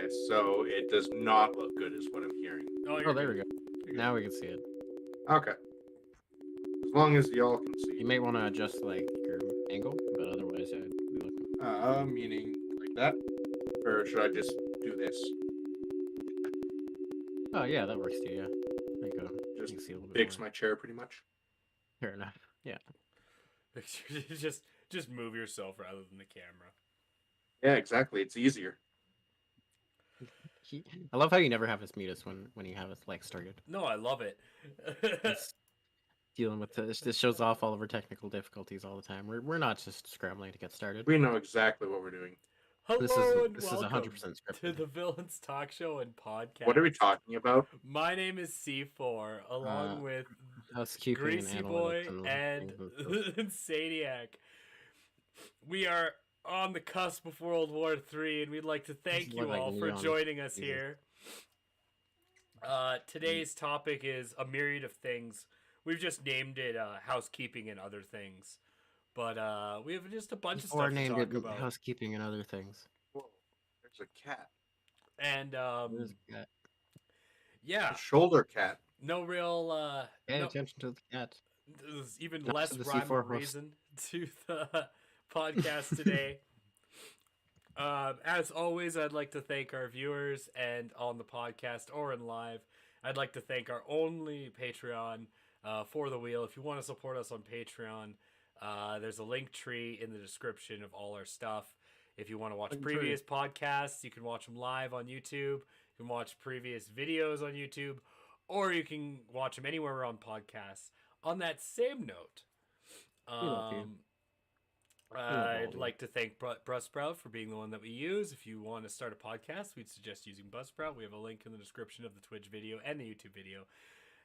Okay, so it does not look good, is what I'm hearing. Oh, Oh, there we go. Now we can see it. Okay. As long as y'all can see. You may want to adjust like your angle, but otherwise, yeah, we look. Meaning like that? Or should I just do this? Oh yeah, that works too. Yeah, there you go. Just You can see a little bit fix more. my chair pretty much. Fair enough. Yeah. just move yourself rather than the camera. Yeah, exactly. It's easier. I love how you never have us mute us when you have us like started. No, I love it. It's dealing with this shows off all of our technical difficulties all the time. We're not just scrambling to get started. We know exactly what we're doing. Hello and This is welcome 100% to scripted. the Villains Talk Show and Podcast. What are we talking about? My name is C4, along with Housekeeping Greasy and Boy analytics and things Sadiac. We are on the cusp of World War III, and we'd like to thank you like all for neon. joining us Jesus. here. Today's topic is a myriad of things. We've just named it housekeeping and other things. But we have just a bunch of Or stuff to named talk it about. housekeeping and other things. Whoa, there's a cat. And There's a cat. yeah, A shoulder cat. no real Pay no, attention to the cat. there's even Not less to the rhyme or C4 host. reason to the podcast today. As always, I'd like to thank our viewers and on the podcast or in live. I'd like to thank our only Patreon for the wheel. If you want to support us on Patreon, there's a link tree in the description of all our stuff. If you want to watch previous podcasts, you can watch them live on YouTube. You can watch previous videos on YouTube, or you can watch them anywhere we're on podcasts. On that same note, I'd like to thank Buzzsprout for being the one that we use. If you want to start a podcast, we'd suggest using Buzzsprout. We have a link in the description of the Twitch video and the YouTube video,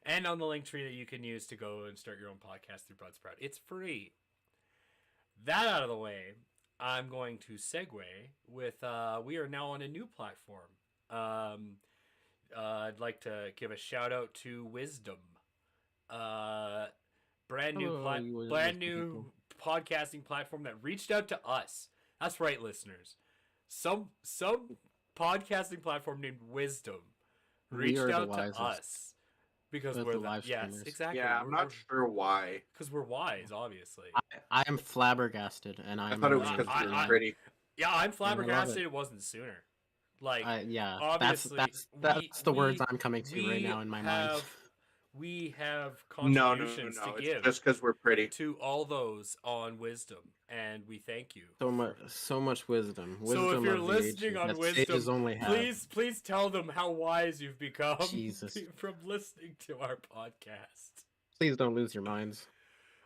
and on the link tree that you can use to go and start your own podcast through Buzzsprout. It's free. That out of the way, I'm going to segue with we are now on a new platform. I'd like to give a shout out to Wisdom. Brand new podcasting platform that reached out to us. That's right, listeners. Some podcasting platform named Wisdom reached out to us because we're the live streamers. Yes, exactly. Yeah, I'm not sure why. Because we're wise, obviously. I am flabbergasted, and I thought it was because we were pretty. Yeah, I'm flabbergasted. It wasn't sooner. Like, yeah, obviously, that's the words I'm coming to right now in my mind. We have contributions to give. It's just because we're pretty. To all those on Wisdom, and we thank you. So much wisdom. So if you're listening on Wisdom, please tell them how wise you've become from listening to our podcast. Please don't lose your minds.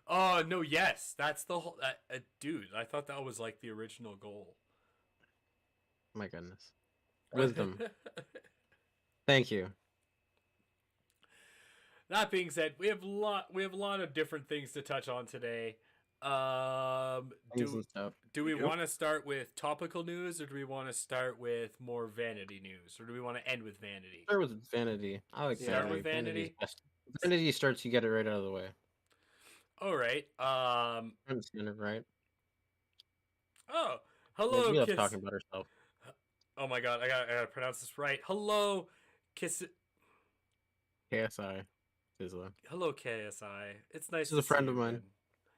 Oh no! Yes, that's the whole. Dude, I thought that was like the original goal. My goodness, Wisdom. Thank you. That being said, we have a lot of different things to touch on today. Do we want to start with topical news, or do we want to start with more vanity news, or do we want to end with vanity? Start with vanity. I like start with vanity. Vanity starts, you get it right out of the way. All right. Right. Oh, hello. We love talking about ourselves. Oh my god, I gotta pronounce this right. Hello, Kiss. KSI. Sizzler. Hello, KSI. It's nice. This is a friend of mine.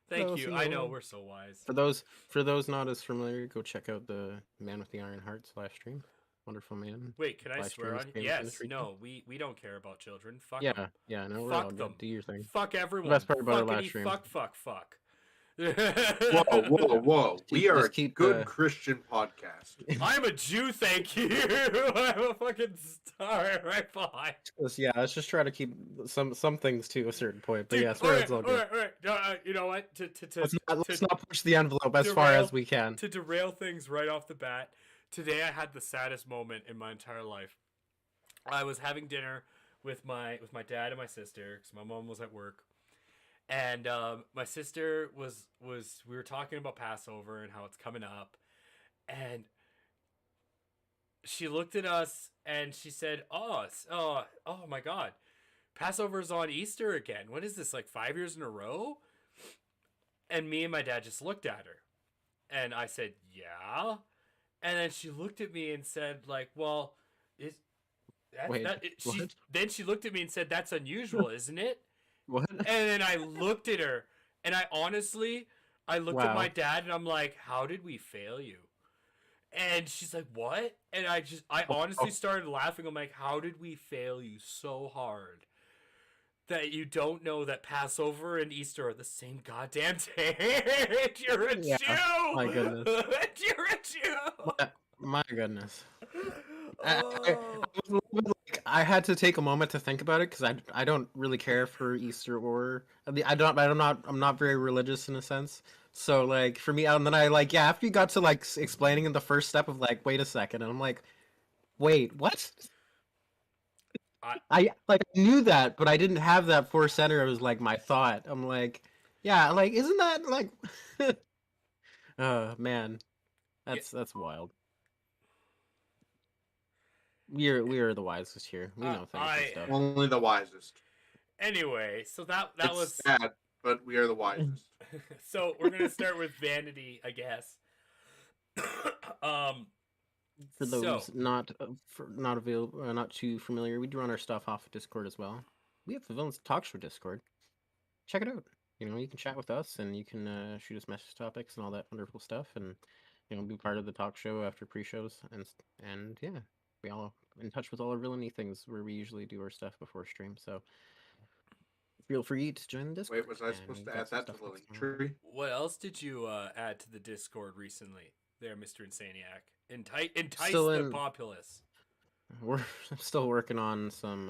Thank you. I know we're so wise. For those not as familiar, go check out the Man with the Iron Heart /stream. Wonderful man. Wait, can I swear on you? Yes. No, we don't care about children. Fuck them. Yeah. No, fuck them. Do your thing. Fuck everyone. The best part about our live stream. Fuck. Whoa. We are a good Christian podcast. I'm a Jew, thank you. I'm a fucking star right behind. Yeah, let's just try to keep some things to a certain point. But yeah, it's all good. All right. You know what? Let's not push the envelope as far as we can. To derail things right off the bat, today I had the saddest moment in my entire life. I was having dinner with my dad and my sister because my mom was at work. And my sister was we were talking about Passover and how it's coming up, and she looked at us and she said, oh my God, Passover's on Easter again. What is this, like 5 years in a row? And me and my dad just looked at her, and I said, yeah. And then she looked at me and said, like, well, Is that's Wait, that? what? She looked at me and said, "That's unusual, isn't it?" What? And then I looked at her, and I looked at my Wow. dad, and I'm like, "How did we fail you?" And she's like, "What?" And I honestly Oh, started laughing. I'm like, "How did we fail you so hard that you don't know that Passover and Easter are the same goddamn day? You're a yeah. Jew. My goodness. You're a Jew." My goodness. I Oh, was a little bit like I had to take a moment to think about it because I don't really care for Easter or I'm not very religious in a sense. So like for me, and then I like yeah after you got to like explaining in the first step of like wait a second, and I'm like wait what? I I like I knew that, but I didn't have that for center. It was like my thought. I'm like yeah like isn't that like man yeah. that's wild. We are the wisest here. We know things and I stuff. Only the wisest. Anyway. So that It's was sad, but we are the wisest. so we're gonna start with vanity, I guess. um. For So those not available, not too familiar, we do run our stuff off of Discord as well. We have the Villains Talk Show Discord. Check it out. You know, you can chat with us and you can shoot us message topics and all that wonderful stuff, and you know, be part of the talk show after pre-shows and yeah, we all in touch with all our villainy things where we usually do our stuff before stream. So feel free to join the Wait, Discord, was I and supposed we've to got add some that to stuff the that's link going on. tree? what else did you add to the Discord recently, there, Mister Insaniac? Entice Still the in populace. We're still working on some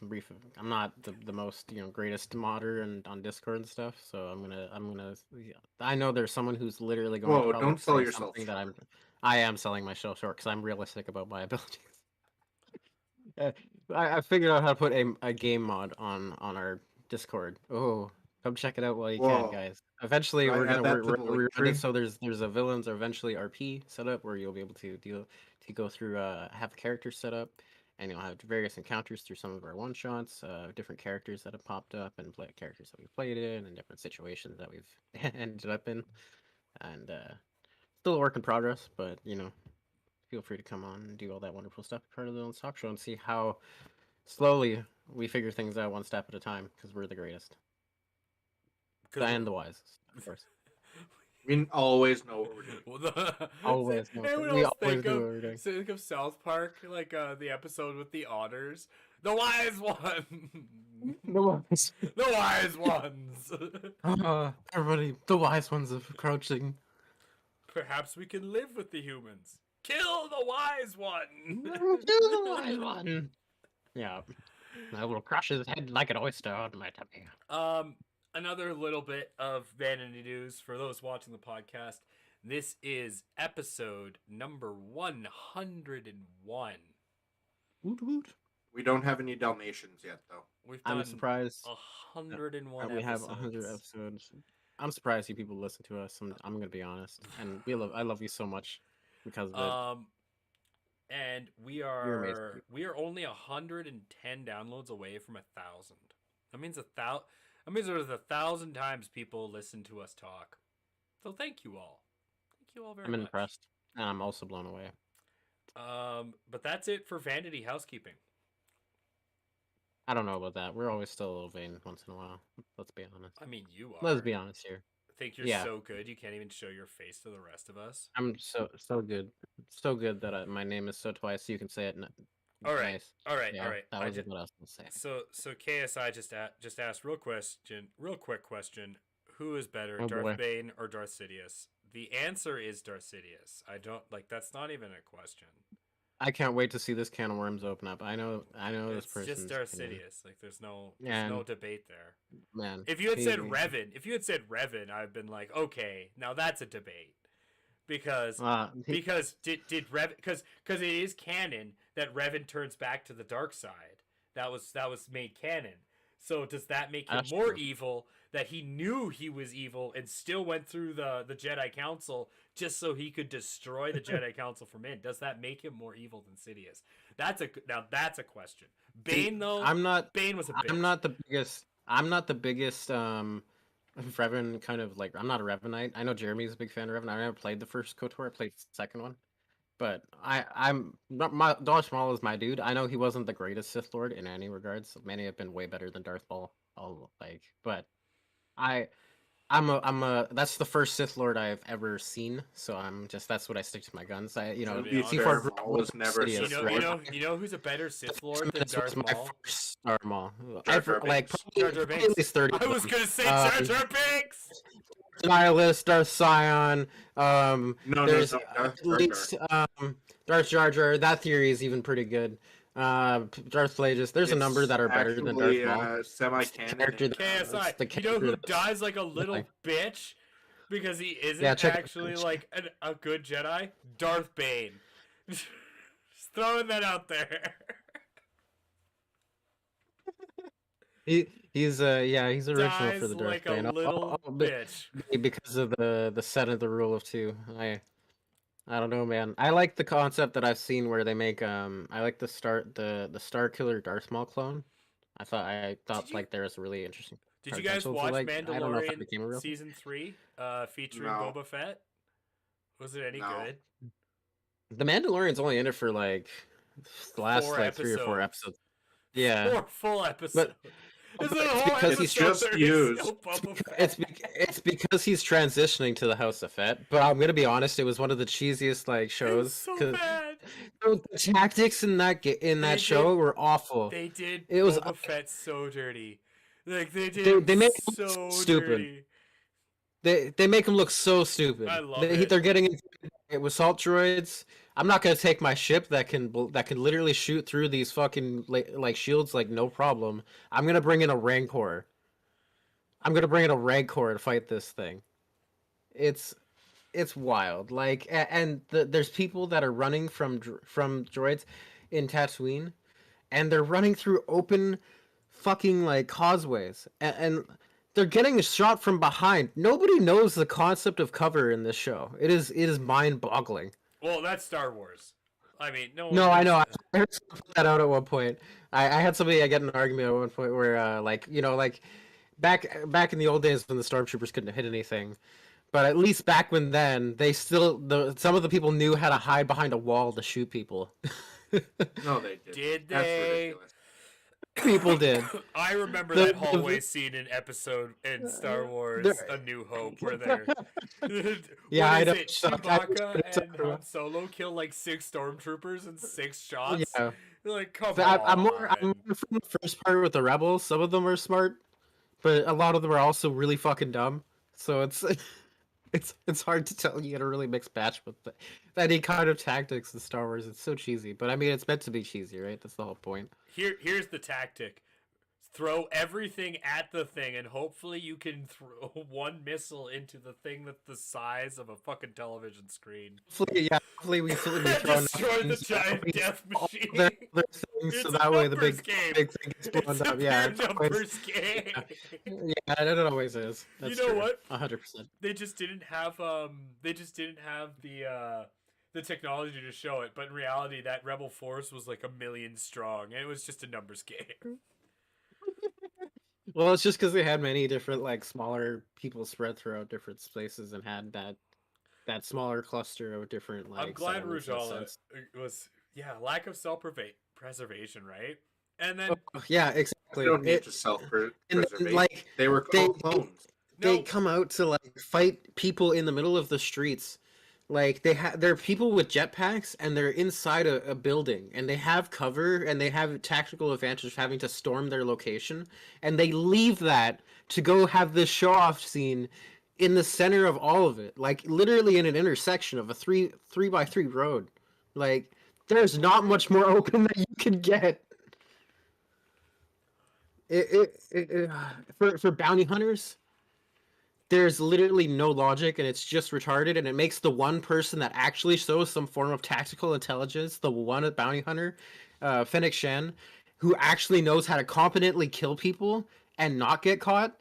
brief. I'm not the most greatest modder and on Discord and stuff, so I'm gonna. Yeah, I know there's someone who's literally going to Whoa! probably Don't sell say yourself something that short. I am selling myself short because I'm realistic about my abilities. Uh, I figured out how to put a game mod on our Discord. Oh, come check it out while you can, Whoa! guys. Eventually, Should I we're add gonna that to the we're link run it tree? so there's a villains or eventually RP setup where you'll be able to go through have characters set up, and you'll have various encounters through some of our one shots, different characters that have popped up and play characters that we've played in, and different situations that we've ended up in, and still a work in progress, but feel free to come on and do all that wonderful stuff, part of the Villains Talk Show, and see how slowly, we figure things out one step at a time because we're the greatest Because and the wisest, of course. We always know what we're doing. well, the, Always know. anyone We else always know what we're doing. think of South Park, like the episode with the otters, the wise one, The wise. the wise ones. Everybody, the wise ones of crouching. Perhaps we can live with the humans. Kill the wise one. The wise one. Yeah, I will crush his head like an oyster on my tummy. Another little bit of vanity news for those watching the podcast. This is episode number 101. Woot woot. We don't have any Dalmatians yet, though. We've I'm done surprised 101 we have episodes. 100 episodes. I'm surprised you people listen to us. I'm gonna be honest, and I love you so much because of it. And You're amazing. we are only 110 downloads away from 1,000. That means that means there's 1,000 times people listen to us talk. So thank you all. Thank you all very I'm much. impressed, and I'm also blown away. But that's it for vanity housekeeping. I don't know about that. We're always still a little vain once in a while. Let's be honest. I mean, you are. Let's be honest here. Think you're Yeah, so good you can't even show your face to the rest of us. I'm so good, so good that my name is so twice. So you can say it. All right, Nice. all right, Yeah, all right. that was what I was gonna say. So KSI just asked real quick question. Who is better, Oh Darth boy. Bane or Darth Sidious? The answer is Darth Sidious. I don't like that's not even a question. I can't wait to see this can of worms open up. I know this It's person's just Darth opinion. Sidious. Like there's no And debate there. man, If you had said Revan, I've been like, okay, now that's a debate. Because did Revan because it is canon that Revan turns back to the dark side. That was made canon. So does that make him that's more true. evil that he knew he was evil and still went through the Jedi Council just so he could destroy the Jedi Council from in? Does that make him more evil than Sidious? That's a question. Bane though, Bane was a bitch. I'm not the biggest Revan kind of like I'm not a Revanite. I know Jeremy's a big fan of Revan. I never played the first KOTOR, I played the second one. But I'm my Darth Maul is my dude. I know he wasn't the greatest Sith Lord in any regards. Many have been way better than Darth Maul. But I I'm a that's the first Sith Lord I've ever seen. So that's what I stick to my guns. To To be be honest, fair, C4 Maul was never a you Sith Sidious, know, right? you Lord. know, you know who's a better Sith Lord than This was Darth my Maul? first Star Maul. Jar Ever, Jar like Binks. Jar Jar probably at Binks. least 30 I of was them. gonna say Jar Um, Jar Binks. Nihilus, Darth Scion. No, There's Darth at Jar Jar. least Darth Jar Jar. That theory is even pretty good. Darth Plagueis. There's a number It's that are better than Darth actually Maul. It's the semi-canon character in KSI. it's the You know character who that's dies like a like, little bitch because he yeah, isn't check actually like a good Jedi? Darth Bane. Just throwing that out there. he's original for Dies the Darth like a Bane. little bitch. Because of the set of the rule of two. I don't know, man. I like the concept that I've seen where they make I like the Star Killer Darth Maul clone. I Did thought you like there was a really interesting did you guys potential to watch like I don't know if that Mandalorian became a real thing. season 3 featuring No, Boba Fett? Was it any no. good? The Mandalorian's only in it for like the last 4 like 3 or 4 episodes. episodes. Yeah, 4 full episodes. but Is it but a it's whole because he's It's episode just there is no used. Boba it's Fett? it's because he's transitioning to the House of Fett. But I'm gonna be honest, it was one of the cheesiest like It was shows so because bad. the tactics in in They that show did were awful. they did It was Boba Fett so dirty. Like they did they him they make him look so so stupid. dirty. They make him look so I stupid. love it. They're getting it with salt droids. I'm not gonna take my ship that can literally shoot through these fucking like shields like no problem. I'm gonna bring in a Rancor. I'm gonna bring in a Rancor to fight this thing. It's it's wild. Like and there's people that are running from droids in Tatooine, and they're running through open fucking like causeways, and they're getting shot from behind. Nobody knows the concept of cover in this show. It is mind boggling. Well, that's Star Wars. I mean, no one No, I knows know. I that. heard someone put that out at one point. I had somebody I get in an argument at one point where like like back in the old days when the stormtroopers couldn't hit anything. But at least back when then, some of the people knew how to hide behind a wall to shoot people. No, they didn't. Did That's they? ridiculous. People did. I remember The- that the- hallway scene in episode in Star Wars there- A New Hope where they're Yeah, what I is know. it? Chuck, I know Chewbacca what you're and talking Han about. Solo kill like 6 stormtroopers in 6 shots. Yeah. You're like, come So on. I'm more from the first part with the rebels. Some of them are smart, but a lot of them are also really fucking dumb. So it's it's hard to tell. You get a really mixed batch with any kind of tactics in Star Wars. It's so cheesy, but I mean, it's meant to be cheesy, right? That's the whole point. Here's the tactic. Throw everything at the thing, and hopefully you can throw one missile into the thing that's the size of a fucking television screen. Hopefully we throw enough Destroy the things that giant we- death all machine. the other things, It's so a that way the numbers game. big thing gets blown It's a up. Yeah, pure it's always- numbers game. yeah, it always is. That's You know true. what? 100%. They just didn't have the technology to show it, but in reality that rebel force was like 1,000,000 strong, and it was just a numbers game. Well, it's just because they had many different like smaller people spread throughout different spaces and had that smaller cluster of different like. I'm glad settlements in a Rujala sense. was lack of preservation, right? And then Oh, yeah, They exactly. don't need It- to and self-preservate. then, like They were they called clones. they no, come out to like fight people in the middle of the streets. Like they're people with jetpacks and they're inside a building and they have cover and they have tactical advantage of having to storm their location and they leave that to go have this show off scene in the center of all of it, like literally in an intersection of a three by three road. Like there's not much more open that you can get. For bounty hunters, there's literally no logic and it's just retarded, and it makes the one person that actually shows some form of tactical intelligence, the one bounty hunter, Fennec Shen, who actually knows how to competently kill people and not get caught,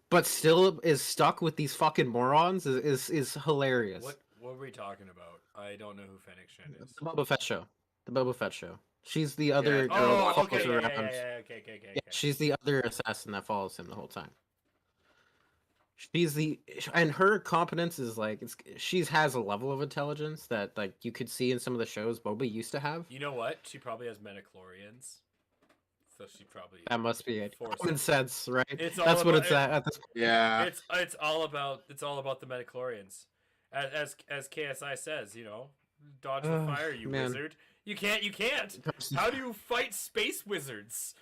but still is stuck with these fucking morons is hilarious. what are we talking about? I don't know who Fennec Shen is. The Boba Fett show. The Boba Fett show. She's the other girl Oh, that follows okay, around. okay, Yeah, she's the other assassin that follows him the whole time. she's the and her competence is like she's has a level of intelligence that like you could see in some of the shows Boba used to have. You know what? She probably has metachlorians, so she probably That must be it. forces Common it. sense, right? It's all That's what about it's at this point. Yeah. it's all about the metachlorians. As KSI says, you know, dodge the fire, you Man. wizard. You can't. How do you fight space wizards?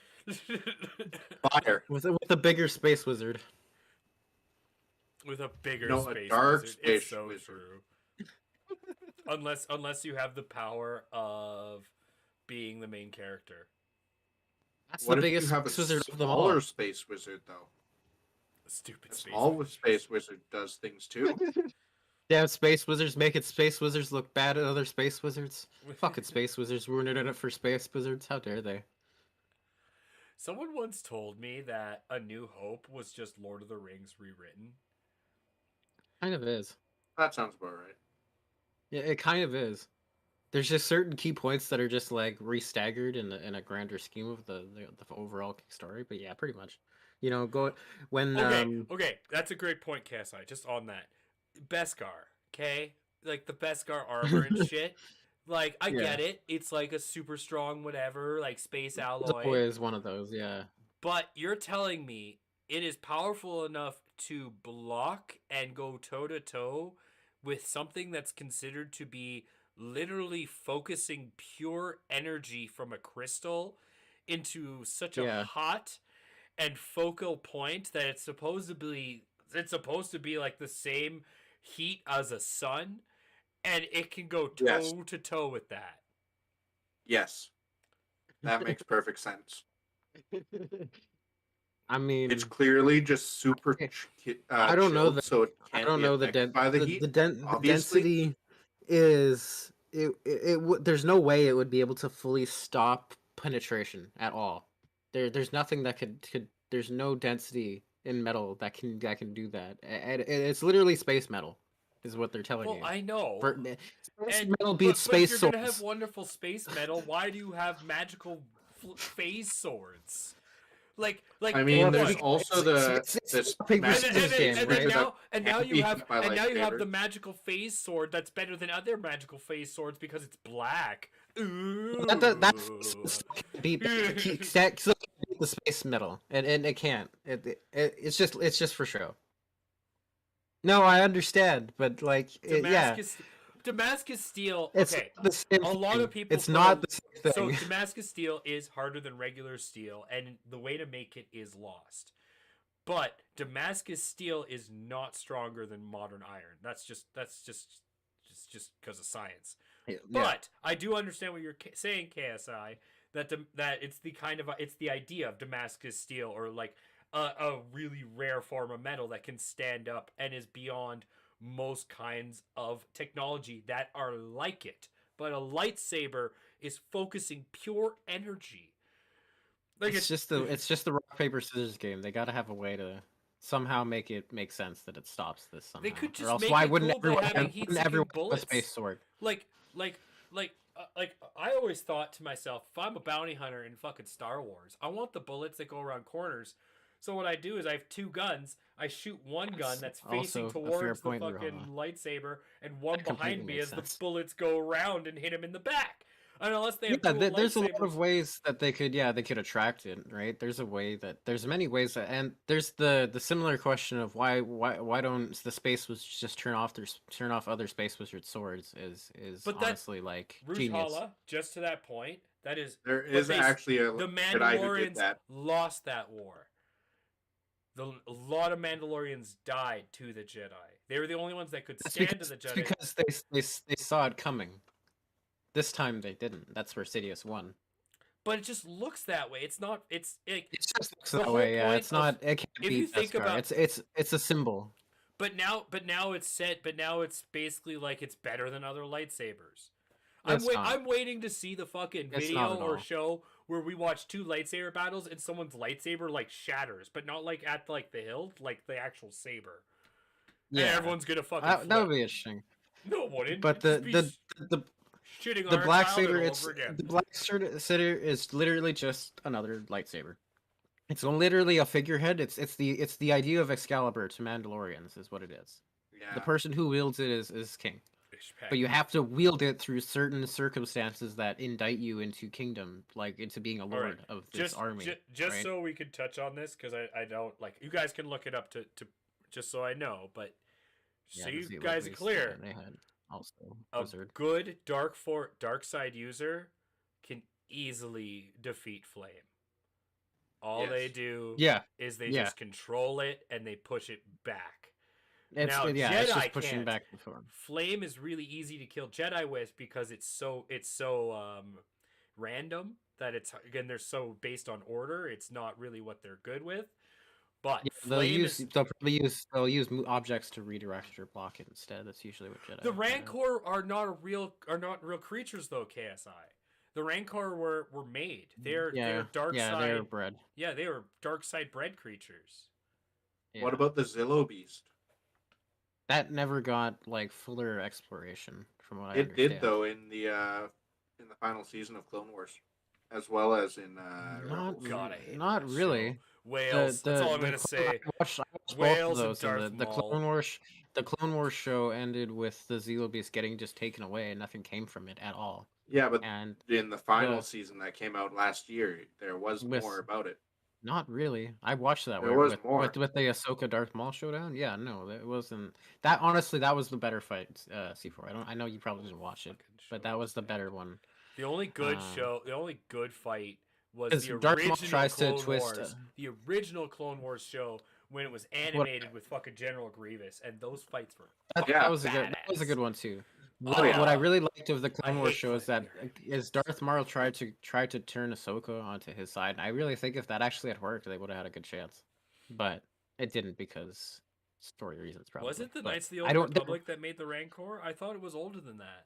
Fire. With a bigger space wizard. With a bigger No, a space dark wizard. space It's so wizard. true. Unless you have the power of being the main character. That's What the if biggest you have a space wizard of them all. smaller space wizard though? Stupid A space small wizard. space wizard does things too. Damn space wizards making space wizards look bad at other space wizards. Fucking space wizards ruining it for space wizards. How dare they? Someone once told me that A New Hope was just Lord of the Rings rewritten. Kind of is. That sounds about right. Yeah, it kind of is. There's just certain key points that are just like restaggered in a grander scheme of the overall story. But yeah, pretty much. You know, go when Okay, that's a great point, KSI. Just on that, Beskar, okay, like the Beskar armor and shit. Like I Yeah. get it. It's like a super strong whatever, like space Zoe alloy. is one of those. Yeah. But you're telling me it is powerful enough to block and go toe to toe with something that's considered to be literally focusing pure energy from a crystal into such a Yeah. hot and focal point that it's supposed to be like the same heat as a sun, and it can go Yes. toe to toe with that. Yes. That makes perfect sense. I mean, It's clearly just super I don't know chilled, so it I can't don't be know the affected by the heat. the Obviously. density is there's no way it would be able to fully stop penetration at all. There's nothing that could there's no density in metal that can do that. And it's literally space metal is what they're telling Well, you. I know. Space And metal beats but if space you're swords. gonna have wonderful space metal, why do you have magical phase swords? Like I mean, what? there's also the it's paper magic scissors game, space right? wizard that and now can't you be have hit by and now you have lightsabers. the magical phase sword that's better than other magical phase swords because it's black. Ooh. That's beat the space metal, and it can't. It's just for show. No, I understand, but like, Damascus Steel. it's Okay, not the same a lot thing. of people. It's not the same So thing. Damascus Steel is harder than regular steel, and the way to make it is lost. But Damascus Steel is not stronger than modern iron. That's just because of science. Yeah. But I do understand what you're saying, KSI. That it's the idea of Damascus Steel, or like a really rare form of metal that can stand up and is beyond most kinds of technology that are like it. But a lightsaber is focusing pure energy. Like it's just the rock paper scissors game. They got to have a way to somehow make it make sense that it stops this somehow. They could just or else make why it wouldn't cool by everyone having have heat-seeking bullets. a space sword? Like I always thought to myself, if I'm a bounty hunter in fucking Star Wars, I want the bullets that go around corners. So what I do is I have two guns. I shoot one gun that's facing also a fair towards the point, fucking Raha. lightsaber, and one That behind completely me makes as the sense. bullets go around and hit him in the back. And unless they have Yeah, cool there's a lot lightsabers. of ways that they could attract it, right? There's many ways that, and there's the similar question of why don't the space was just turn off other space wizard swords is But that- honestly like genius. Rushala, just to that point, that is There is actually a the Jedi who did Mandalorians that. lost that war. A lot of Mandalorians died to the Jedi. They were the only ones that could That's stand to the because, Jedi. because they saw it coming. This time they didn't. That's where Sidious won. But it just looks that way. It's not. It's like. It just looks the that whole way. Yeah, point it's not. It can't if be you think Beskar. about- It's a symbol. But now it's said. But now it's basically like it's better than other lightsabers. I'm It's not. I'm waiting to see the fucking It's video not at or all. show where we watch two lightsaber battles and someone's lightsaber like shatters, but not like at like the hilt, like the actual saber. Yeah, And everyone's gonna fucking. that would flip. be interesting. No, it wouldn't. But It'd just be the shitting the on black our saber childhood it's over again. the black saber is literally just another lightsaber. It's literally a figurehead. It's the idea of Excalibur to Mandalorians is what it is. Yeah. The person who wields it is king. Respect. But you have to wield it through certain circumstances that indict you into kingdom, like into being a All right. lord of this army. Just right? so we can touch on this, because I don't like, you guys can look it up to just so I know, but so the you Zeal guys are Beast, clear, they had also a Wizard. good dark side user can easily defeat Flame. All they Yes. do Yeah, is they yeah. just control it and they push it back. It's Now it's Jedi just pushing can't. back the form. Flame is really easy to kill Jedi with because it's so random that it's, again, they're so based on order. It's not really what they're good with. But Yeah, Flame is they'll use objects to redirect or block it instead. That's usually what Jedi. the are good at. Rancor are not real creatures though. KSI, the Rancor were made. They're dark side. They're bred. Yeah, they were dark side bred creatures. Yeah. What about the Zillo Beast? That never got like fuller exploration from what I It understand. did though in the final season of Clone Wars, as well as in Rebels. God, I hate not that really. show. Whales. That's all I'm gonna say. I watched both Whales of and those, and the Darth Clone Wars. The Clone Wars show ended with the Zillo Beast getting just taken away, and nothing came from it at all. Yeah, but And in the final season that came out last year, there was With- more about it. not really. I watched that. There was with, more. with the Ahsoka Darth Maul showdown. Yeah, no, it wasn't. That honestly, that was the better fight. C4. I know you probably didn't watch it, but that was the better one. The only good the only good fight was 'Cause the Darth Maul original tries to Clone twist, Wars. The original Clone Wars show when it was animated with fucking General Grievous, and those fights were That was a badass. good one too. Oh, yeah. What I really liked of the Clone I Wars hate show is that Flame Darth Maul tried to turn Ahsoka onto his side. And I really think if that actually had worked, they would have had a good chance. But it didn't because story reasons probably. Was it the But Knights of the Old Republic that made the Rancor? I thought it was older than that.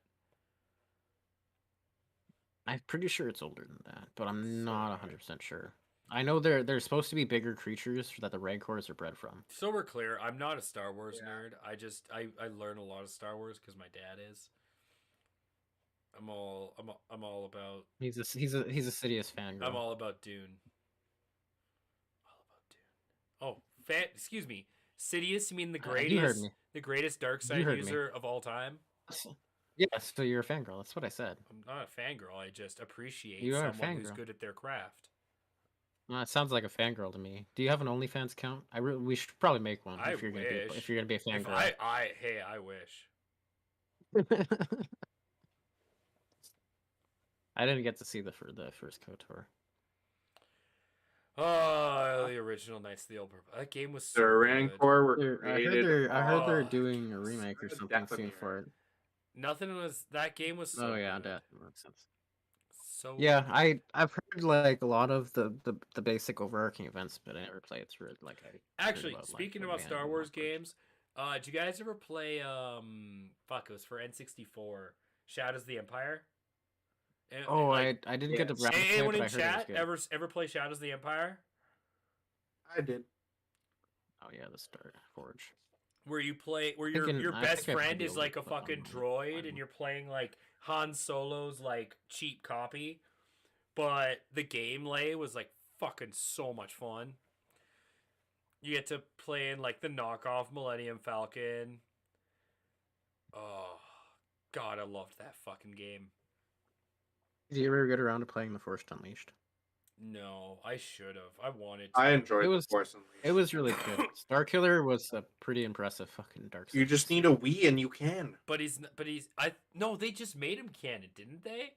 I'm pretty sure it's older than that, but I'm not 100% sure. I know they're supposed to be bigger creatures that the Rancors are bred from. So we're clear. I'm not a Star Wars nerd. I learn a lot of Star Wars because my dad is. I'm all about. He's a Sidious fan. I'm all about Dune. Oh, excuse me. Sidious, you mean the You heard greatest, me. the greatest dark side heard me. user of all time? Yeah, so you're a fangirl. That's what I said. I'm not a fangirl. I just appreciate You are a someone who's fangirl. good at their craft. It sounds like a fangirl to me. Do you have an OnlyFans account? We should probably make one I if you're wish. gonna be a fangirl. I wish. I didn't get to see the first KOTOR. Oh, the original Knights of the Old Republic. That game was so The good. Rancor were I created. heard they're Oh, doing a remake or something soon for it. Nothing was. That game was so Oh yeah, good. that makes sense. So Yeah, I've heard like a lot of the basic overarching events, but I never played through it. Like Actually, speaking about Star Wars games, did you guys ever play it was for N64, Shadows of the Empire? Oh, I didn't get to browse it, anyone but in I heard it was chat good. ever play Shadows of the Empire? I did. Oh yeah, the Star Forge. Where you play, where your best friend is like a fucking droid, and you're playing like Han Solo's like cheap copy, but the gameplay was like fucking so much fun. You get to play in like the knockoff Millennium Falcon. Oh, God, I loved that fucking game. Did you ever get around to playing The Force Unleashed? No, I should have. I wanted to. I enjoyed The Force Unleashed. It was really good. Starkiller was a pretty impressive fucking dark side. You just need a Wii and you can. But no, they just made him canon, didn't they?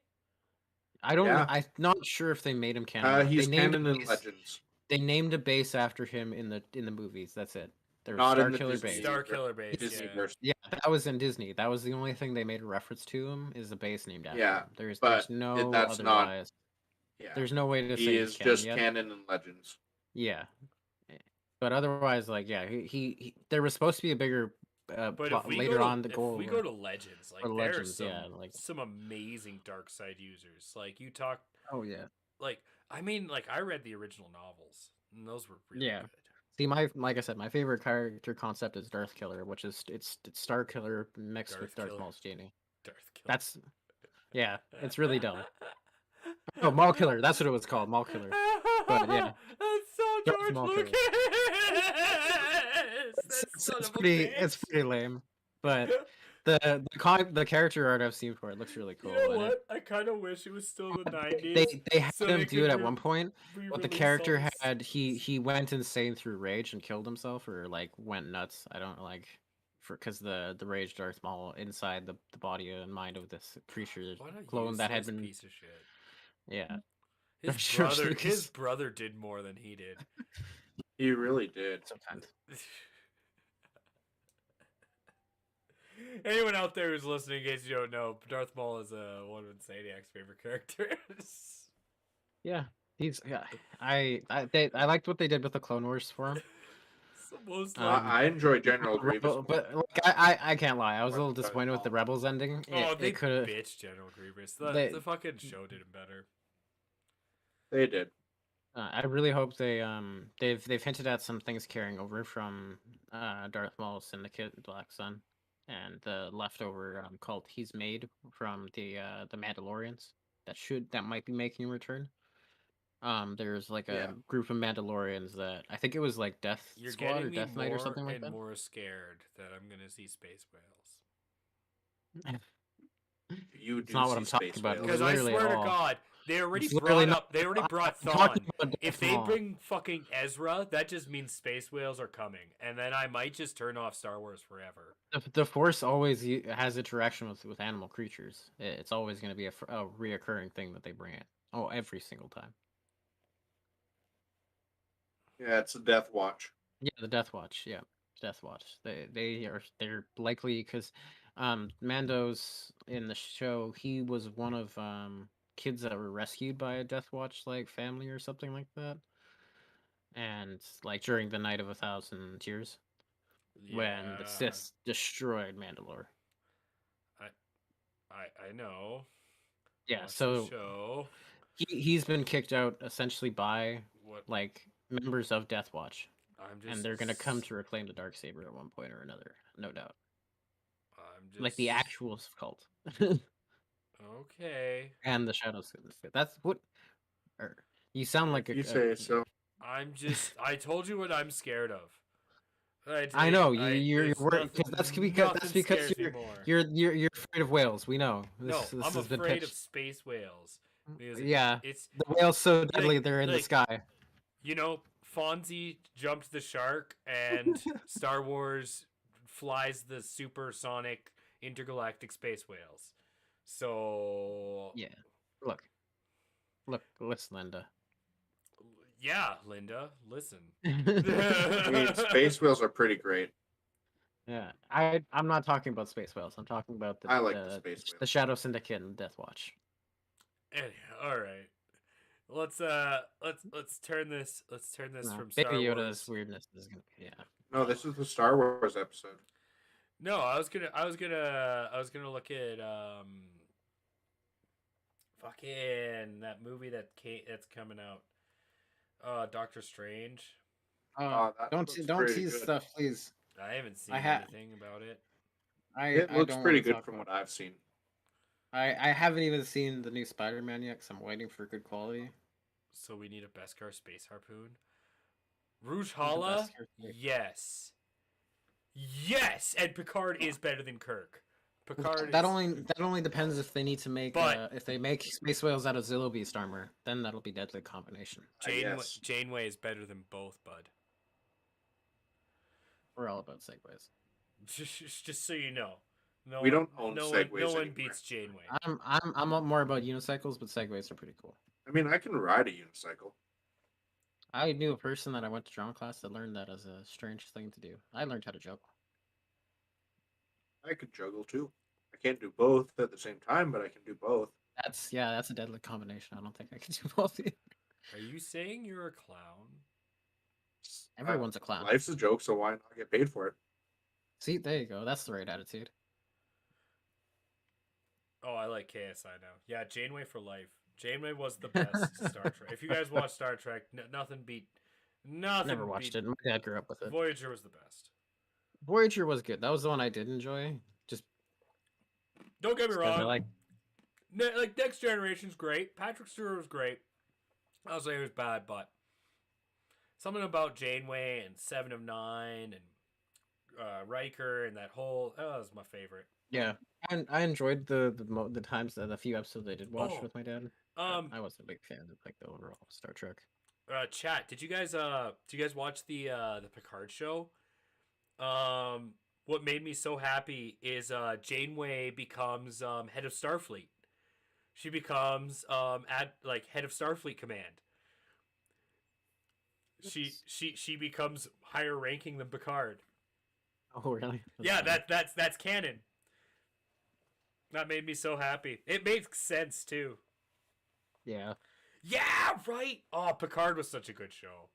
I don't know. Yeah. I'm not sure if they made him canon. He's they named canon a in base- Legends. They named a base after him in the movies. That's it. There was Not in the Starkiller Disney base. Starkiller base, Disneyverse. Yeah, that was in Disney. That was the only thing they made a reference to him is the base named after Yeah, him. There's but no that's not- otherwise. Yeah. There's no way to say He he's is canon just yet. canon in Legends. Yeah, but otherwise, like, yeah, he there was supposed to be a bigger But plot if we later go on to, the goal. if we go to Legends, like or there Legends, are yeah, like- some amazing dark side users. Like you talk, Oh yeah. like I mean, like I read the original novels, and those were really Yeah. good. See, like I said, my favorite character concept is Darth Killer, which is it's Starkiller mixed with Darth Killer. Maul's genie. Darth Killer. That's yeah, it's really dumb. Oh, Maul Killer, that's what it was called, Maul Killer. But yeah, That's so George Maul Lucas! It's, That it's, son it's of a pretty bitch! it's pretty lame, but the character art I've seen for it looks really You cool. know And what? I kind of wish it was still the they 90s they had so him they do it could at one point, but the re-release all character this. had he went insane through rage and killed himself or like went nuts. I don't like for because the rage Darth Maul inside the body and mind of this creature What a clone that had useless been piece of shit. yeah. His Lucas brother did more than he did. He really did. sometimes. Anyone out there who's listening, in case you don't know, Darth Maul is one of Insaniac's favorite characters. Yeah, he's yeah. I liked what they did with the Clone Wars for him. It's the most I, like. I enjoy General Grievous more. But like, I can't lie. I was a little disappointed with the Rebels ending. Oh, they It could have bitched General Grievous. they. The fucking show did him better. They did. I really hope they've hinted at some things carrying over from Darth Maul's Syndicate, Black Sun, and the leftover cult he's made from the Mandalorians that might be making a return. There's like a Yeah. group of Mandalorians that I think it was like Death You're Squad getting or me Death Knight or more something like and that. more scared that I'm gonna see space whales. You It's do not what see I'm talking space about. whales. Because I Literally swear to all. God, they already It's literally brought not- up. They already brought I'm talking Thawne. about If Darth they Maul. bring fucking Ezra, that just means space whales are coming, and then I might just turn off Star Wars forever. The Force always has interaction with animal creatures. It's always going to be a reoccurring thing that they bring in. Oh, every single time. Yeah, it's a Death Watch. Yeah, the Death Watch. Yeah, Death Watch. They're likely because Mando's in the show. He was one of kids that were rescued by a Death Watch like family or something like that. And like during the Night of 1,000 Tears, when the Yeah, Sith destroyed Mandalore. I know. Yeah, Watch the so show. he's been kicked out essentially by What? like members of Death Watch, I'm just. and they're gonna come to reclaim the dark saber at one point or another, no doubt. I'm just. Like the actual cult Okay. and the shadows. That's what. You sound like If you say so. I'm just. I told you what I'm scared of. I know you're it's worried nothing- because that's because scares me more. you're afraid of whales. We know No, this I'm has been afraid of pitched. space whales. Because Yeah, it's the whales so deadly they're in the like, sky. you know, Fonzie jumped the shark, and Star Wars flies the supersonic intergalactic space whales. So Yeah, look, listen, Linda. yeah, Linda, listen. I mean, space whales are pretty great. Yeah, I'm not talking about space whales. I'm talking about I like the space the whales. Shadow Syndicate and Death Watch. Anyhow, all right. Let's turn this No, from Baby Star Yoda's Wars. weirdness is gonna yeah. No, this is the Star Wars episode. No, I was gonna look at fucking that movie that's coming out. Doctor Strange. That Don't looks don't pretty tease good. stuff, please. I haven't seen ha- anything about it. It I looks don't pretty wanna good talk from about what I've seen. I haven't even seen the new Spider-Man yet because I'm waiting for good quality. So we need a Beskar space harpoon. Rouge The Hala? Beskar space- Yes. Yes, and Picard is better than Kirk. Picard That is... only depends if they need to make But- if they make space whales out of Zillow Beast armor, then that'll be deadly combination. Yes. Janeway is better than both, bud. We're all about segues. Just so you know. No We one- don't own no Segways one, no one anymore. beats Janeway. I'm more about unicycles, but segways are pretty cool. I mean, I can ride a unicycle. I knew a person that I went to drama class that learned that as a strange thing to do. I learned how to juggle. I could juggle too. I can't do both at the same time, but I can do both. That's a deadly combination. I don't think I can do both. Are you saying you're a clown? Everyone's a clown. Life's a joke, so why not get paid for it? See, there you go. That's the right attitude. Oh, I like KSI now. Yeah, Janeway for life. Janeway was the best Star Trek. If you guys watch Star Trek, nothing beat. Nothing. Never watched it. My dad grew up with it. Voyager was the best. Voyager was good. That was the one I did enjoy. Just Don't get me because I wrong. like Like Next Generation's great. Patrick Stewart was great. I'll say it was bad, but something about Janeway and Seven of Nine and Riker and that whole. Oh, that was my favorite. Yeah, and I enjoyed the times the few episodes I did watch Oh, with my dad. I wasn't a big fan of like the overall Star Trek. chat. Did you guys watch the Picard show? What made me so happy is Janeway becomes head of Starfleet. She becomes at like head of Starfleet command. She becomes higher ranking than Picard. Oh really? Yeah, that's canon. That made me so happy. It makes sense too. Yeah. Yeah, right. Oh, Picard was such a good show.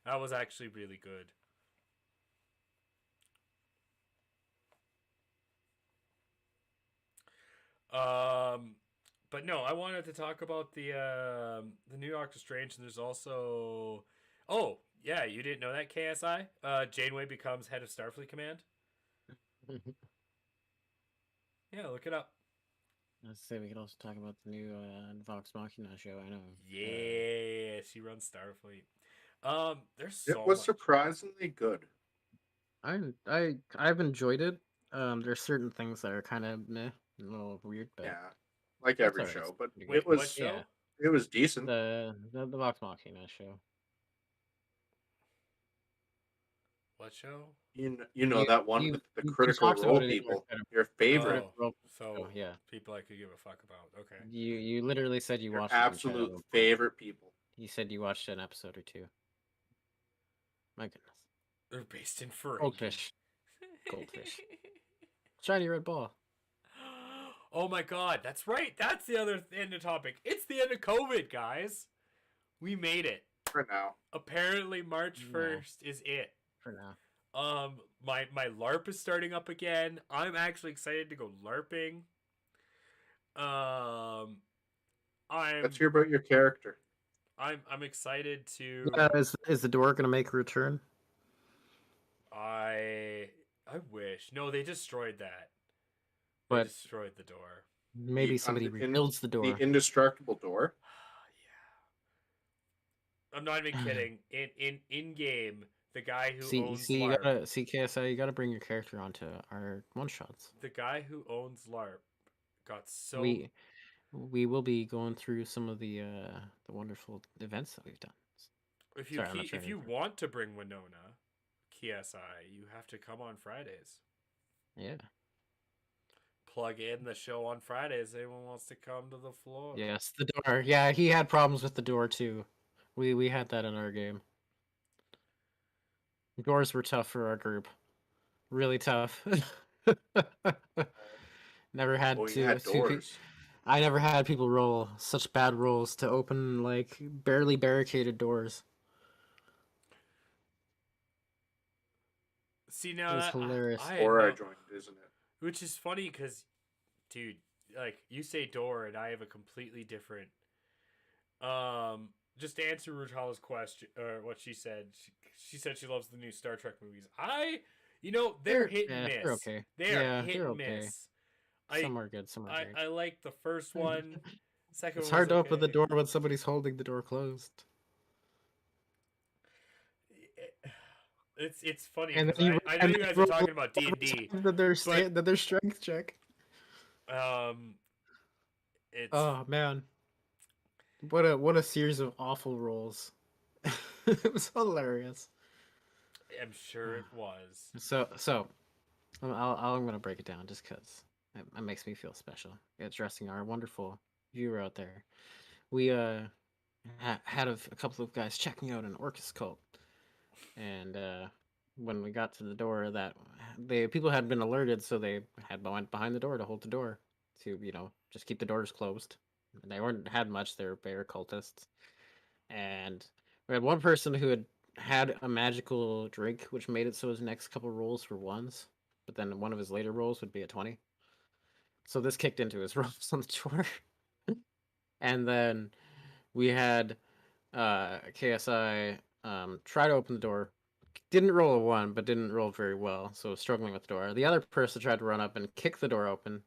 That was actually really good. But no, I wanted to talk about the New Doctor Strange, and there's also, oh yeah, you didn't know that KSI? Janeway becomes head of Starfleet Command. Yeah, look it up. Let's say we could also talk about the new Vox Machina show. I know. Yeah, she runs Starfleet. There's It so was much. surprisingly good. I've enjoyed it. There's certain things that are kind of meh, a little weird, but Yeah, like it's every alright. It's show, but pretty good. Wait, it what was show? Yeah, it was decent. the Vox Machina show. What show? You know that one with the You critical talked about role it in our people, kind of your favorite. Oh, role. so Yeah, people I could give a fuck about. Okay. you literally said you Your watched it in chat at absolute one point. favorite people. You said you watched an episode or two. My goodness. They're based in Ferengi. Goldfish. Goldfish. Shiny red ball. Oh my god, that's right. That's the other end of topic. It's the end of COVID, guys. We made it. For now, Apparently March No. 1st is it. For now. My LARP is starting up again. I'm actually excited to go LARPing. let's hear about your character. I'm excited to Is the door gonna make a return? I wish. No, they destroyed that. They But destroyed the door. maybe somebody rebuilds the door. The indestructible door. Yeah. I'm not even kidding. In game, the guy who See, owns you LARP, gotta see KSI. You gotta bring your character onto our one shots. the guy who owns LARP got so We will be going through some of the wonderful events that we've done. Sorry, I'm not trying if to you interrupt. want to bring Winona, KSI, you have to come on Fridays. Yeah. Plug in the show on Fridays. Anyone wants to come to the floor? Yes, the door. Yeah, he had problems with the door too. We had that in our game. Doors were tough for our group. Really tough. Never had Oh, you to. had doors. I never had people roll such bad rolls to open like barely barricaded doors. See It now was that hilarious. I Or I know, joined, isn't it? which is funny because, dude, like you say door, and I have a completely different. Just to answer Rutala's question or what she said. She said she loves the new Star Trek movies. They're hit and miss. They're okay. They Yeah, are hit they're and okay. miss. Some are good, some are great. I like the first one. Second It's one hard was to open the okay. door when somebody's holding the door closed. It's funny And because then I know you guys are talking about D&D. that their strength check. It's Oh man, what a series of awful rolls. It was hilarious. I'm sure it was. So I'm gonna break it down just because it makes me feel special. Addressing our wonderful viewer out there, we had a couple of guys checking out an Orcus cult, and when we got to the door, that people had been alerted, so they went behind the door to hold the door to just keep the doors closed. They weren't had much; they were bare cultists, and we had one person who had a magical drink, which made it so his next couple rolls were ones, but then one of his later rolls would be a 20. So this kicked into his rolls on the door. And then we had KSI try to open the door. Didn't roll a 1, but didn't roll very well, so struggling with the door. The other person tried to run up and kick the door open,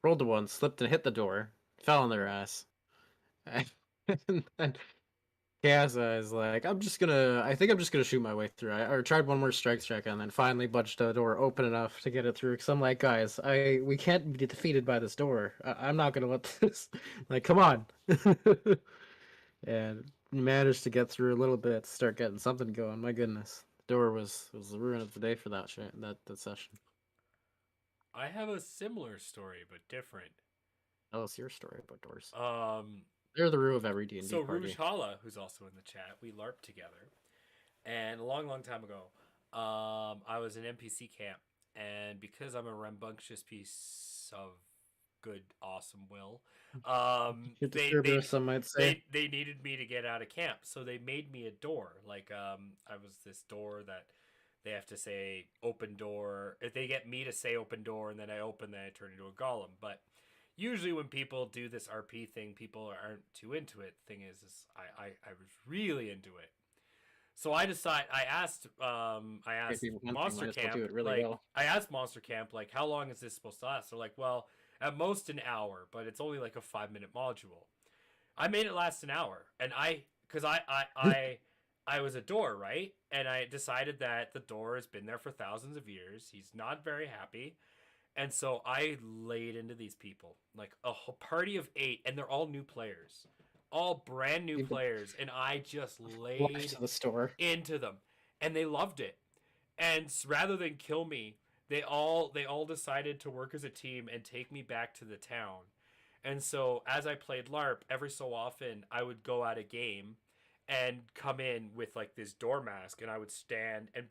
rolled a 1, slipped and hit the door, fell on their ass. And then Kaza is like, I think I'm just gonna shoot my way through. I tried one more strike check and then finally budged the door open enough to get it through. Because I'm like, guys, we can't be defeated by this door. I'm not gonna let this. Like, come on. And managed to get through a little bit, start getting something going. My goodness, the door was the ruin of the day for that session. I have a similar story, but different. Tell us your story about doors. Um, They're the root of every D&D so party. Rouge Hala, who's also in the chat, we LARPed together, and a long, long time ago, I was in NPC camp, and because I'm a rambunctious piece of good, awesome will, Your they distributor, some might say. they needed me to get out of camp, so they made me a door. Like, I was this door that they have to say open door. If they get me to say open door, and then I open, then I turn into a golem. But usually when people do this RP thing, people aren't too into it. Thing is I was really into it. So I asked Maybe one thing Monster might as well Camp, do it really like, well. I asked Monster Camp, like, how long is this supposed to last? They're like, well, at most an hour, but it's only like a 5-minute module. I made it last an hour, and because I was a door, right, and I decided that the door has been there for thousands of years. He's not very happy, and so I laid into these people like a whole party of 8, and they're all new players, all brand new People players, and I just flock laid to the store. into them, and they loved it. And rather than kill me, they all decided to work as a team and take me back to the town. And so as I played LARP, every so often I would go at a game and come in with like this door mask, and I would stand and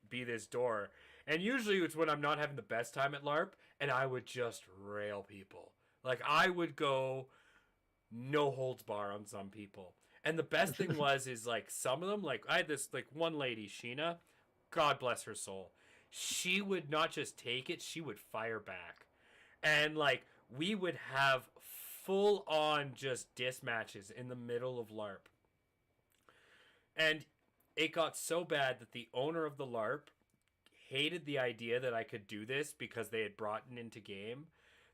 be this door. And usually it's when I'm not having the best time at LARP, and I would just rail people. Like, I would go no holds bar on some people. And the best thing is like some of them, like I had this like one lady, Sheena, God bless her soul. She would not just take it, she would fire back. And like we would have full on just diss matches in the middle of LARP. And it got so bad that the owner of the LARP hated the idea that I could do this because they had brought it into game.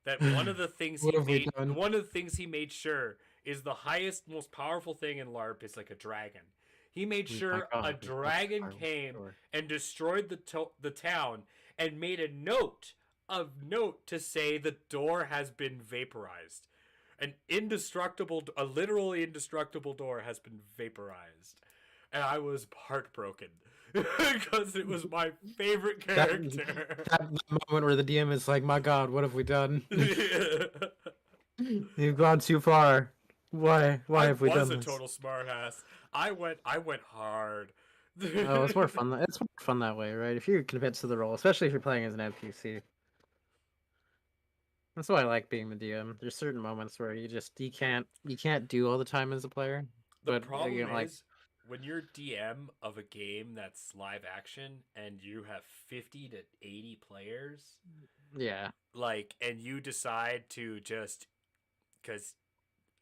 That What have we done? one of the things he made sure is the highest, most powerful thing in LARP is like a dragon. He made My sure God, a it's dragon horrible. came Sure. and destroyed the town, and made a note to say the door has been vaporized. A literally indestructible door has been vaporized. And I was heartbroken because it was my favorite character. That moment where the DM is like, "My God, what have we done? You've gone too far. Why? Why have we done was a this?" total smartass. I went hard. Oh, it's more fun. It's more fun that way, right? If you're convinced of the role, especially if you're playing as an NPC. That's why I like being the DM. There's certain moments where you can't do all the time as a player. The But problem like, is when you're DM of a game that's live action and you have 50 to 80 players, yeah, like, and you decide to just, because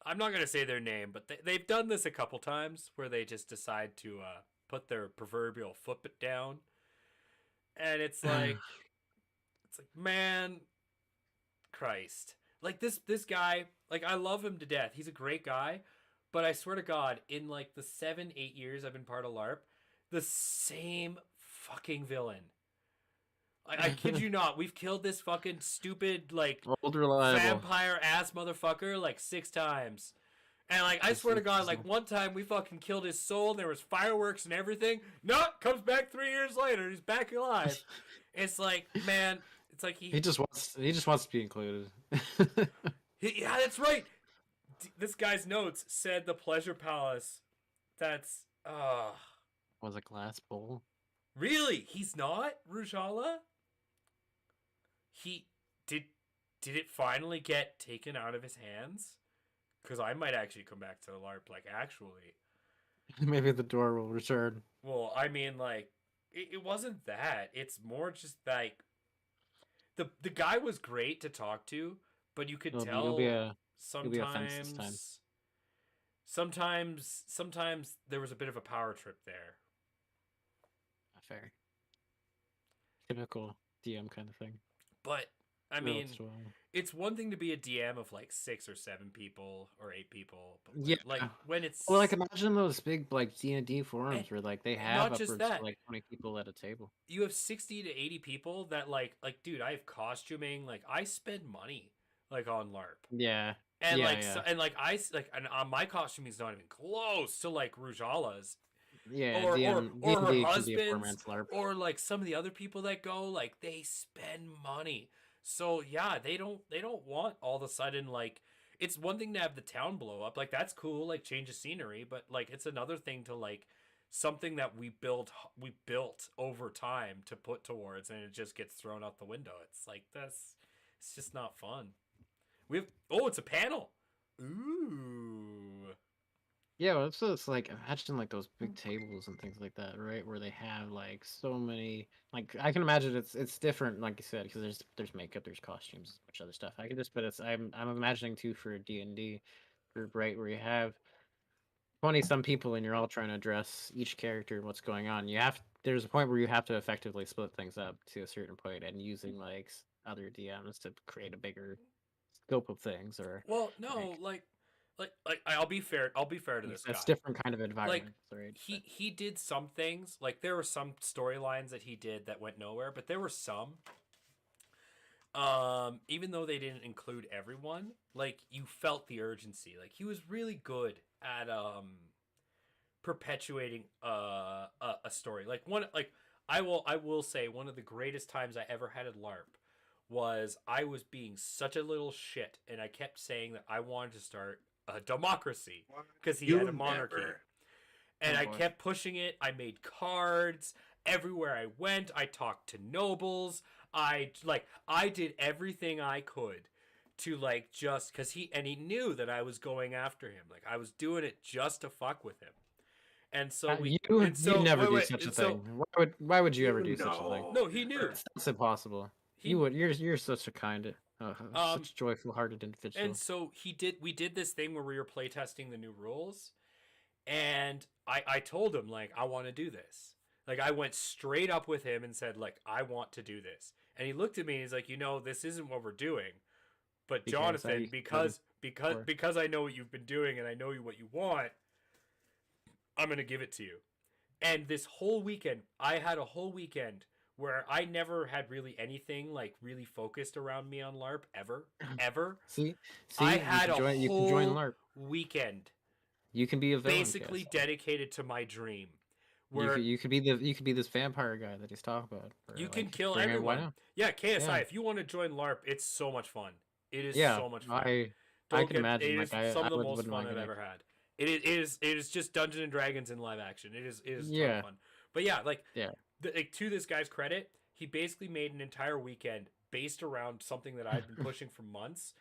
I'm not going to say their name, but they've done this a couple times where they just decide to put their proverbial foot down. And it's like, man, Christ. Like, this guy, like, I love him to death. He's a great guy. But I swear to God, in like the 7-8 years I've been part of LARP, the same fucking villain. I kid you not, we've killed this fucking stupid, like, old reliable. vampire ass motherfucker like 6 times. And like, I swear to God, like, one time we fucking killed his soul, and there was fireworks and everything. No, comes back 3 years later, he's back alive. It's like, man, it's like he just wants to be included. yeah, that's right. This guy's notes said the Pleasure Palace. That's Was a glass bowl. really, he's not Rujala. He did it finally get taken out of his hands? Because I might actually come back to the LARP, like, actually. Maybe the door will return. Well, I mean, like, it wasn't that. It's more just like the guy was great to talk to, but you could tell You'll be offensive this time. sometimes there was a bit of a power trip there. Fair. Typical DM kind of thing. But I mean, it's one thing to be a DM of like 6 or 7 people or 8 people, but Yeah. like when it's Well, like imagine those big like D&D and, forums where like they and have not just upwards to that, like 20 people at a table. you have 60 to 80 people that like dude, I have costuming, like I spend money like on LARP. Yeah. And Yeah, like yeah. so, and like I like and my costuming is not even close to like Rujala's Yeah, or her D&D can be a poor husband's man's LARP. or like some of the other people that go, like they spend money. So yeah, they don't want all of a sudden, like it's one thing to have the town blow up, like that's cool, like change of scenery, but like it's another thing to like something that we built over time to put towards, and it just gets thrown out the window. It's like it's just not fun. We have it's a panel. Ooh. Yeah, well, so it's like imagine like those big tables and things like that, right? Where they have like so many. Like I can imagine it's different, like you said, because there's makeup, there's costumes, much other stuff. I can just, but it's I'm imagining too for a D&D group, right, where you have 20 some people and you're all trying to address each character and what's going on. There's a point where you have to effectively split things up to a certain point and using like other DMs to create a bigger scope of things or Well, no, like like I'll be fair. I'll be fair to this that's guy. different kind of Like environments, right? But he did some things. Like there were some storylines that he did that went nowhere, but there were some. Even though they didn't include everyone, like you felt the urgency. Like he was really good at perpetuating a story. Like I will say one of the greatest times I ever had at LARP was I was being such a little shit, and I kept saying that I wanted to start a democracy because he You had a monarchy. never. And Oh, I boy. kept pushing it. I made cards everywhere I went. I talked to nobles. I did everything I could to like just because he knew that I was going after him. Like I was doing it just to fuck with him. And so we you and you'd so never wait do wait such a and so thing. Why would you ever You do such a thing? know. no, he knew. That's impossible. He You would. You're such a kind, um such joyful hearted and individual. so we did this thing where we were playtesting the new rules, and I told him like I want to do this. Like I went straight up with him and said like I want to do this. And he looked at me and he's like, this isn't what we're doing. But Because Jonathan, done before. because I know what you've been doing and I know what you want, I'm gonna give it to you. And this whole weekend, I had a whole weekend where I never had really anything like really focused around me on LARP ever. See, I you had can a join. You can join whole LARP. weekend You can be a villain, basically guys. dedicated to my dream, where You could be this vampire guy that he's talking about. Or, you can like, kill bring it, why everyone. not? Yeah, KSI, Yeah, if you want to join LARP, it's so much fun. It is yeah. so much fun. I can imagine. It Like is some of the most wouldn't fun mind I've getting ever had. It is just Dungeons and Dragons in live action. It is a ton of Yeah, fun. But yeah, like, yeah. to this guy's credit, he basically made an entire weekend based around something that I'd been pushing for months,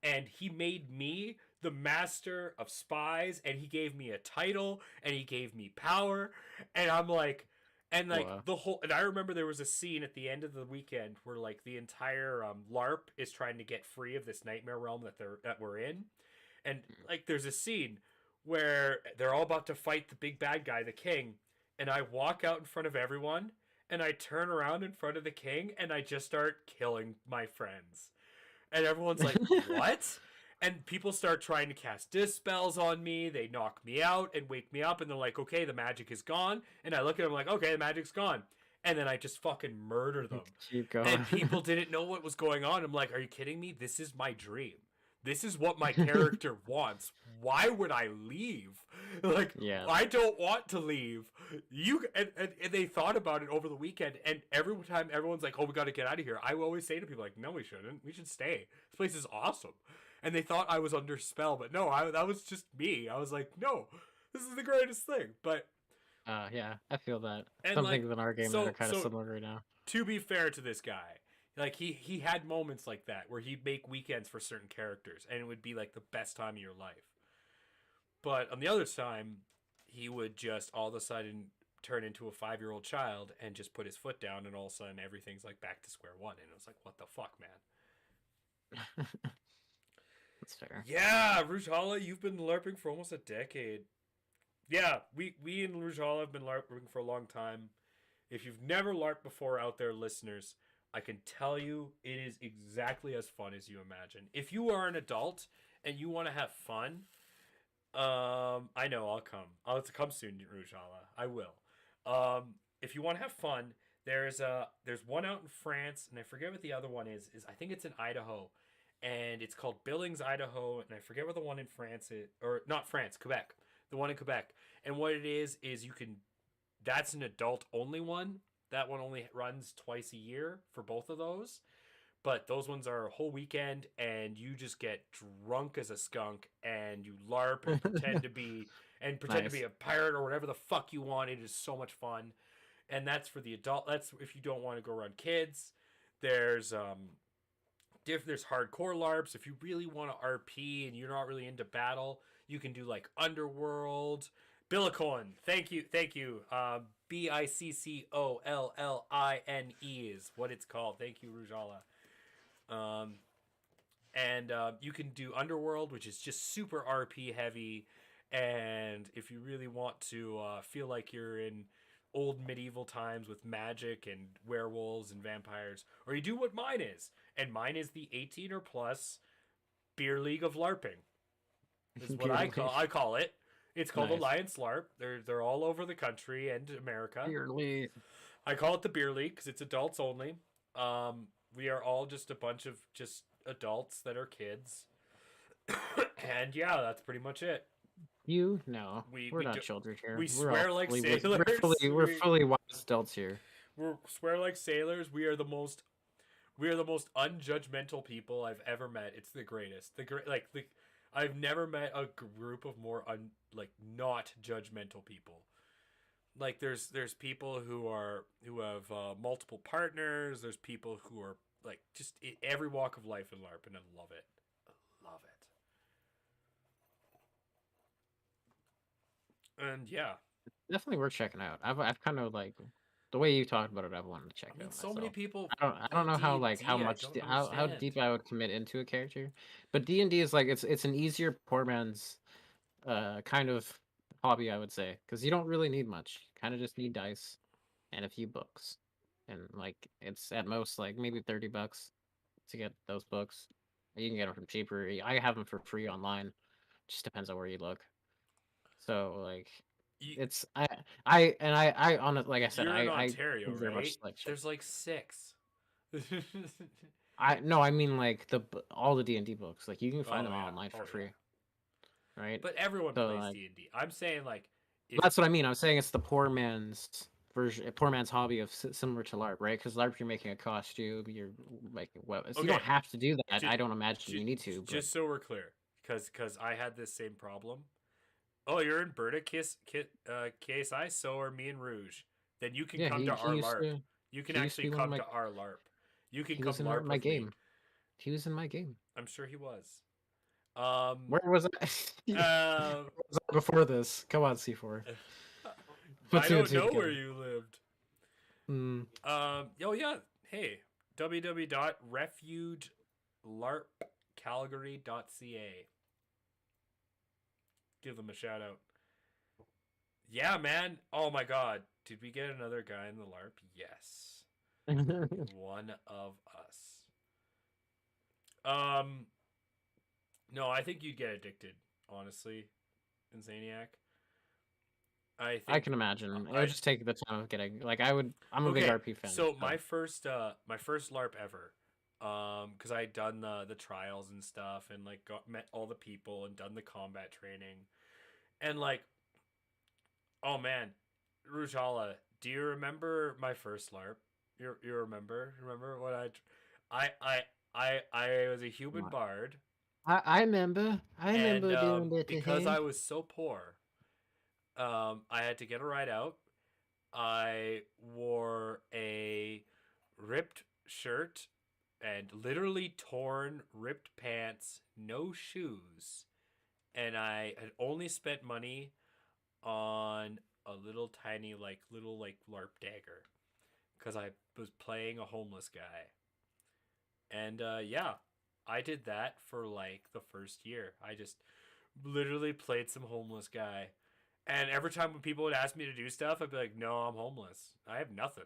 and he made me the master of spies, and he gave me a title, and he gave me power, and I'm like, and like Wow. and I remember there was a scene at the end of the weekend where like the entire LARP is trying to get free of this nightmare realm that we're in, and like there's a scene where they're all about to fight the big bad guy, the king, and I walk out in front of everyone and I turn around in front of the king and I just start killing my friends. And everyone's like, "What?" And people start trying to cast dispels on me. They knock me out and wake me up, and they're like, "Okay, the magic is gone." And I look at them like, "Okay, the magic's gone." And then I just fucking murder them. Keep going. And people didn't know what was going on. I'm like, "Are you kidding me? This is my dream. This is what my character wants. Why would I leave? Like, Yeah. I don't want to leave." And they thought about it over the weekend, and every time everyone's like, "Oh, we got to get out of here," I always say to people like, "No, we shouldn't. We should stay. This place is awesome." And they thought I was under spell, but no, that was just me. I was like, "No, this is the greatest thing." But Yeah, I feel that. and Some like, things in our game that are kind of similar right now. to be fair to this guy, like he had moments like that where he'd make weekends for certain characters, and it would be like the best time of your life. But on the other time, he would just all of a sudden turn into a 5-year-old child and just put his foot down, and all of a sudden everything's like back to square one, and it was like, what the fuck, man? That's fair. Yeah, Rujala, you've been LARPing for almost a decade. Yeah, we in Rujala have been LARPing for a long time. If you've never LARPed before out there, listeners, I can tell you it is exactly as fun as you imagine. If you are an adult and you want to have fun, I know I'll come. I'll come soon, Rujala. I will. If you want to have fun, there's one out in France, and I forget what the other one is. Is I think it's in Idaho, and it's called Billings, Idaho, and I forget what the one in France is, or not France, Quebec. The one in Quebec, and what it is you can. That's an adult only one. That one only runs twice a year for both of those. But those ones are a whole weekend, and you just get drunk as a skunk, and you LARP and pretend to Nice. be a pirate or whatever the fuck you want. It is so much fun, and that's for the adult. That's if you don't want to go around kids. There's there's hardcore LARPs. If you really want to RP and you're not really into battle, you can do like Underworld. Billicoin. Thank you. Biccolline is what it's called. Thank you, Rujala. And you can do Underworld, which is just super RP heavy. And if you really want to feel like you're in old medieval times with magic and werewolves and vampires, or you do what mine is, and mine is the 18 or plus beer league of LARPing. Is what I call it. It's called Nice. Alliance LARP. They're all over the country and America. Clearly. I call it the beer league because it's adults only. We are all just a bunch of just adults that are kids, and yeah, that's pretty much it. No, we're we not do- children here. we We're swear all like fully, sailors. We're fully wise adults here. We swear like sailors. We are the most unjudgmental people I've ever met. It's the greatest. I've never met a group of more not judgmental people. Like there's people who have multiple partners. There's people who are like just every walk of life in LARP, and I love it. I love it. And yeah, Definitely worth checking out. I've kind of like the way you talked about it. I've wanted to check I it mean, out so myself. many people. I play don't know how D&D, how I much don't how understand. deep I would commit into a character, but D&D is like it's an easier poor man's kind of hobby, I would say, because you don't really need much. Kind of just need dice and a few books, and like it's at most like maybe $30 to get those books. You can get them from cheaper. I have them for free online. Just depends on where you look. So like You, it's I on it, like I said, you're in I Ontario, would very right? much like check. There's like 6. I no, I mean like all the D&D books. Like you can find Oh them all yeah. online Oh for free, right? But everyone So plays like D&D. I'm saying like if that's what I mean. I'm saying it's the poor man's version, poor man's hobby of similar to LARP, right? Because LARP, you're making a costume, you're making weapons. You okay, don't have to do that. ju- I don't imagine you need to, but just so we're clear, because I had this same problem. Oh, you're in Berta, KSI. So are me and Rouge. Then you can yeah, come to he our used LARP. to You can he used to actually be one of come my to our LARP. You can he come was in LARP my with me. game. He was in my game. I'm sure he was. Where was I? Uh, Where was I before this? Come on, C4. I Two and don't two know where together. you lived. Hmm. Oh yeah. Hey, www.refugelarpcalgary.ca. Give them a shout out. Yeah, man. Oh my god. Did we get another guy in the LARP? Yes. One of us. No, I think you'd get addicted, honestly, Insaniac. I I think can imagine. It I would just take the time of getting like I would. I'm a big okay. RP fan. So my first LARP ever, because I had done the trials and stuff, and like met all the people and done the combat training, and like, oh man, Rujala, do you remember my first LARP? You remember what I was a human bard, I remember. I and remember doing that to because him. I was so poor, I had to get a ride out. I wore a ripped shirt and literally torn, ripped pants, no shoes, and I had only spent money on a little tiny little LARP dagger because I was playing a homeless guy, and yeah, I did that for like the first year. I just literally played some homeless guy. And every time when people would ask me to do stuff, I'd be like, no, I'm homeless. I have nothing.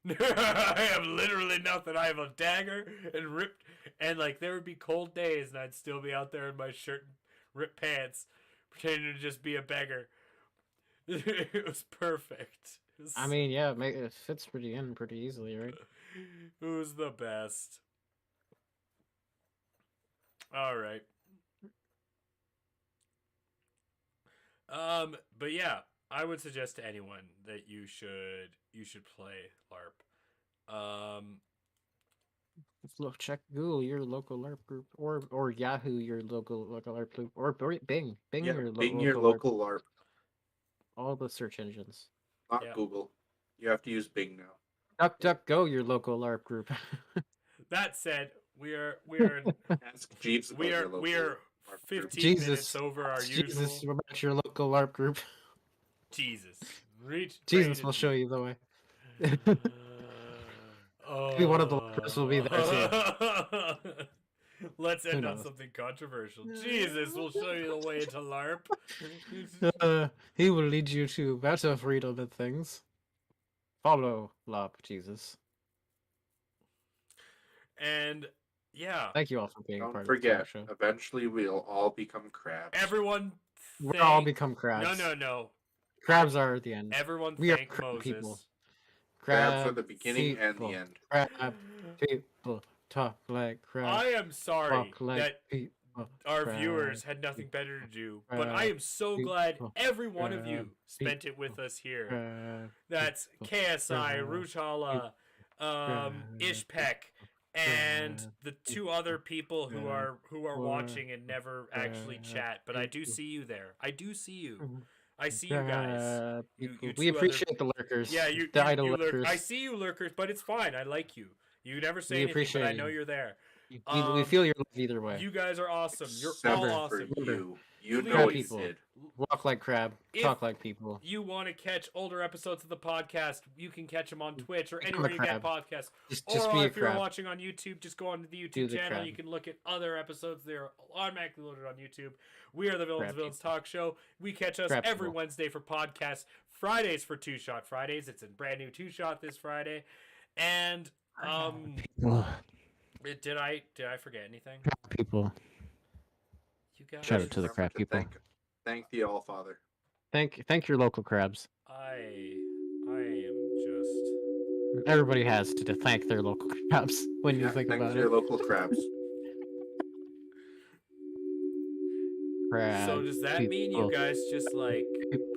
I have literally nothing. I have a dagger and ripped, and like there would be cold days, and I'd still be out there in my shirt and ripped pants, pretending to just be a beggar. It was perfect. I mean, yeah, it fits pretty easily, right? It was the best. All right. But yeah, I would suggest to anyone that you should play LARP. Look, check Google your local LARP group, or Yahoo your local LARP group, or Bing Yeah, your being your local LARP. local LARP, All the search engines. not Yeah. Google. You have to use Bing now. DuckDuckGo your local LARP group. That said, we are Ask Jeeves about we your are local we are LARP group. 15 Jesus, minutes over our Jesus, usual. about your local LARP group. Jesus, reach. Jesus will show you the way. Maybe one of the LARPers will be there too. Let's Who end on knows? something controversial. Jesus will show you the way to LARP. He will lead you to better freedom and things. Follow LARP, Jesus. And yeah, Thank you all for being a Don't part forget, of the show. eventually we'll all become crabs. everyone. We'll all Thank... become crabs. No. Crabs are at the end. Everyone We are thank crab Moses. people. Crabs are the beginning and people. the end. Crab people talk like crabs. I am sorry Talk like that people. our Crab viewers had nothing better to do, but I crab am so people, glad every one of you crab spent it with us here. crab That's people, KSI, crab Ruchala, crab Ishpek, and crab the two other people who are crab watching and never actually crab chat. But I do people. see you there. I do see you. I see you guys. crab You people. two We other- appreciate the lurkers. Yeah, you the idle lurk. lurkers. I see you lurkers, but it's fine. I like you. You never say We anything, but appreciate I know you. you're there. We feel your love either way. You guys are awesome. You're Except all for awesome. you. You Please. know you people. did. Walk like crab, If talk like people. you want to catch older episodes of the podcast, you can catch them on Twitch or Become anywhere a you get crab. podcasts. Just Or be a if you're crab. watching on YouTube, just go onto the YouTube Do the channel. crab. You can look at other episodes. They're automatically loaded on YouTube. We are the Villains Crab of Villains people. Talk Show. We catch us Crab every people. Wednesday for podcasts. Fridays for Two Shot Fridays. It's a brand new Two Shot this Friday. And did I forget anything? People. You guys, Shout out to the Remember crab people. Thank the All Father. Thank your local crabs. I am just. Everybody has to thank their local crabs when you think thank about your it. local crabs. Crab So does that mean you people. guys just like